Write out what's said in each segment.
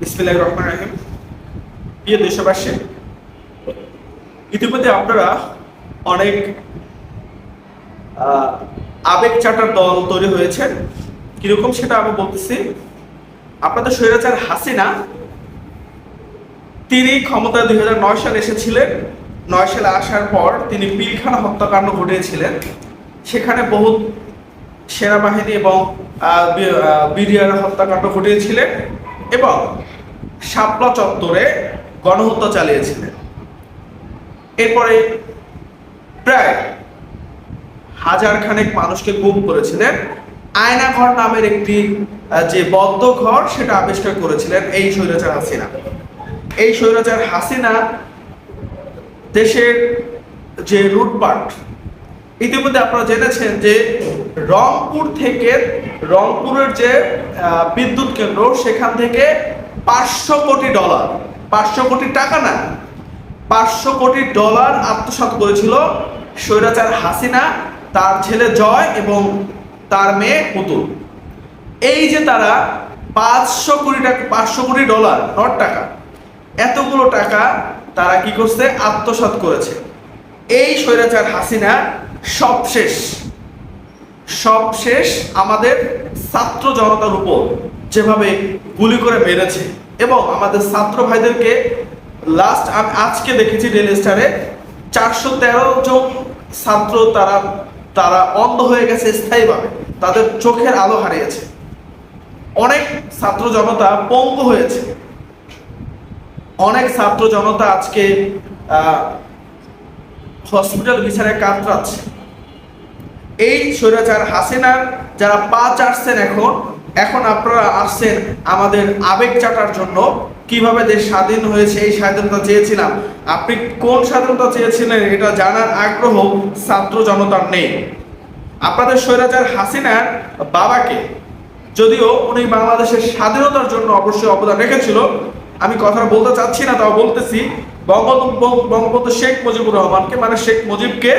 বিসমিল্লাহির রহমানির রহিম। প্রিয় দেশবাসী, ইতিমধ্যে আপনারা অনেক আবেগ চাটার দল তৈরি হয়েছে। কিরকম সেটা আমি বলতেছি। আপনাদের স্বৈরাচার হাসিনা, তিনি ক্ষমতায় 2009 সালে এসেছিলেন। 9 সালে আসার পর তিনি পিলখানা হত্যাকাণ্ড ঘটিয়েছিলেন। সেখানে বহু সেনাবাহিনী এবং বিডিআর হত্যাকাণ্ড ঘটিয়েছিলেন এবং শাপলা চত্বরে গণহত্যা চালিয়েছিলেন। এরপরে প্রায় হাজার খানেক মানুষকে গুম করেছিলেন। আয়নাঘর নামের একটি যে বদ্ধ ঘর, সেটা আবিষ্কার করেছিলেন এই স্বৈরাচার হাসিনা। এই স্বৈরাচার হাসিনা দেশের যে লুটপাট, ইতিমধ্যে আপনারা জেনেছেন যে রংপুরের যে বিদ্যুৎ কেন্দ্র, সেখান থেকে 500 কোটি ডলার, 500 কোটি টাকা না, 500 কোটি ডলার আত্মসাৎ করেছিল স্বৈরাচার হাসিনা, তার ছেলে জয় এবং তার মেয়ে পুতুল। এই যে তারা 500 কোটি ডলার, নট টাকা, এতগুলো টাকা তারা কি করছে? আত্মসাৎ করেছে। এই স্বৈরাচার হাসিনা সবশেষ আমাদের ছাত্র জনতার উপর যেভাবে গুলি করে মেরেছে এবং আমাদের ছাত্র ভাইদেরকে আজকে দেখেছি রেল স্টারে 413 জন ছাত্র তারা অন্ধ হয়ে গেছে স্থায়ীভাবে, তাদের চোখের আলো হারিয়েছে। অনেক ছাত্র জনতা পঙ্গু হয়েছে, অনেক ছাত্র জনতা আজকে হসপিটাল বিচারে কাতরাচ্ছে। এই স্বৈরাচার হাসিনার যারা পা চাটছেন, এখন আপনারা আসছেন আমাদের আবেগ চাটার জন্য। কিভাবে দেশ স্বাধীন হয়েছে, এই স্বাধীনতা চেয়েছিলাম। আপনি কোন স্বাধীনতা চেয়েছিলেন এটা জানার আগ্রহ ছাত্র জনতার নেই। আপনাদের স্বৈরাচার হাসিনার বাবাকে, যদিও উনি বাংলাদেশের স্বাধীনতার জন্য অবশ্যই অবদান রেখেছিল, আমি কথা বলতে চাচ্ছি না, তাও বলতেছি, বঙ্গবন্ধু শেখ মুজিবুর রহমানকে, মানে শেখ মুজিবকে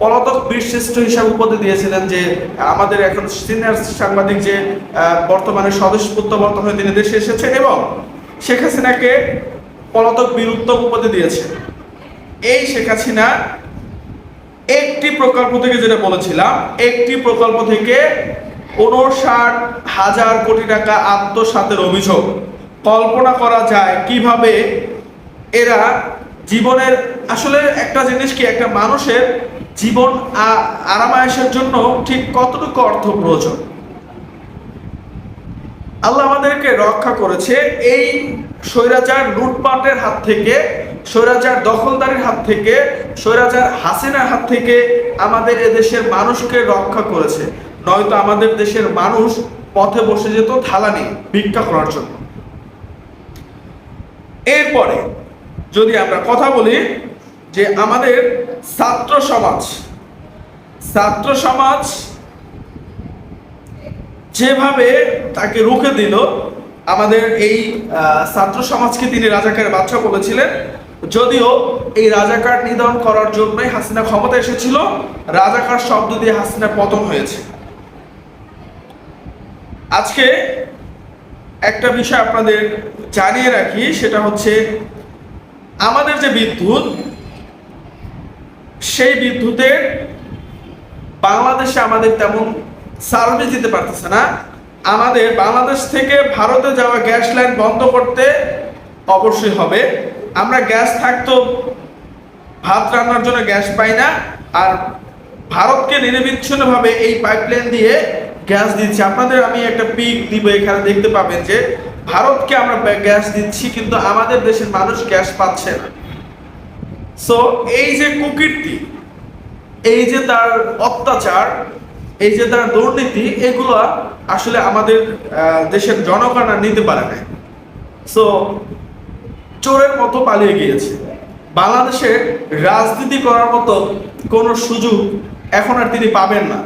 পলাতক বীরশ্রেষ্ঠ হিসাবে উপাধি দিয়েছিলেন। যে আমাদের এখন সিনিয়র সাংবাদিক যে বর্তমানে স্বদেশ প্রত্যাবর্তন হয়ে তিনি দেশে এসেছে, এবং শেখ হাসিনাকে পলাতক বীর উত্তম উপাধি দিয়েছে। এই শেখ হাসিনা একটি প্রকল্প থেকে, যেটা বলেছিলাম, একটি প্রকল্প থেকে 59,000 কোটি টাকা আত্মসাতের অভিযোগ। কল্পনা করা যায় কিভাবে এরা জীবনের, আসলে একটা জিনিস কি, একটা মানুষের জীবন আরামায়েশের জন্য ঠিক কতটুকু অর্থ প্রয়োজন। আল্লাহ আমাদেরকে রক্ষা করেছে এই স্বৈরাচার লুটপাটের হাত থেকে, স্বৈরাচার দখলদারির হাত থেকে, স্বৈরাচার হাসিনার হাত থেকে আমাদের এদেশের মানুষকে রক্ষা করেছে। নয়তো আমাদের দেশের মানুষ পথে বসে যেত থালা নিয়ে ভিক্ষা করার জন্য। এরপরে যদি আমরা কথা বলি যে আমাদের ছাত্র সমাজ যেভাবে তাকে রুখে দিল, আমাদের এই ছাত্র সমাজকে তিনি রাজাকার বাদশা বলেছিলেন। যদিও এই রাজাকার নিধন করার জন্যই হাসিনা ক্ষমতা এসেছিল, রাজাকার শব্দ দিয়ে হাসিনা পতন হয়েছে। আজকে একটা বিষয় আপনাদের জানিয়ে রাখি, সেটা হচ্ছে আমাদের যে বিদ্যুৎ, সেই বিদ্যুতের বাংলাদেশে আমাদের তেমন সার্ভিস দিতে পারতেছে না। আমাদের বাংলাদেশ থেকে ভারতে যাওয়া গ্যাস লাইন বন্ধ করতে অবশ্যই হবে। আমরা গ্যাস থাকতো, ভাত রান্নার জন্য গ্যাস পাই না, আর ভারতকে নিরবিচ্ছিন্নভাবে এই পাইপলাইন দিয়ে গ্যাস দিচ্ছি। আপনাদের আমি একটা পিক দিব, এখানে দেখতে পাবেন যে ভারতকে আমরা গ্যাস দিচ্ছি, কিন্তু আমাদের দেশের মানুষ গ্যাস পাচ্ছে না। সো এই যে কুকীর্তি, এই যে তার অত্যাচার, এই যে তার দুর্নীতি, এগুলো আসলে আমাদের দেশের জনগণ আর নিতে পারে না। সো চোরের মতো পালিয়ে গিয়েছে। বাংলাদেশে রাজনীতি করার মতো কোনো সুযোগ এখন আর তিনি পাবেন না।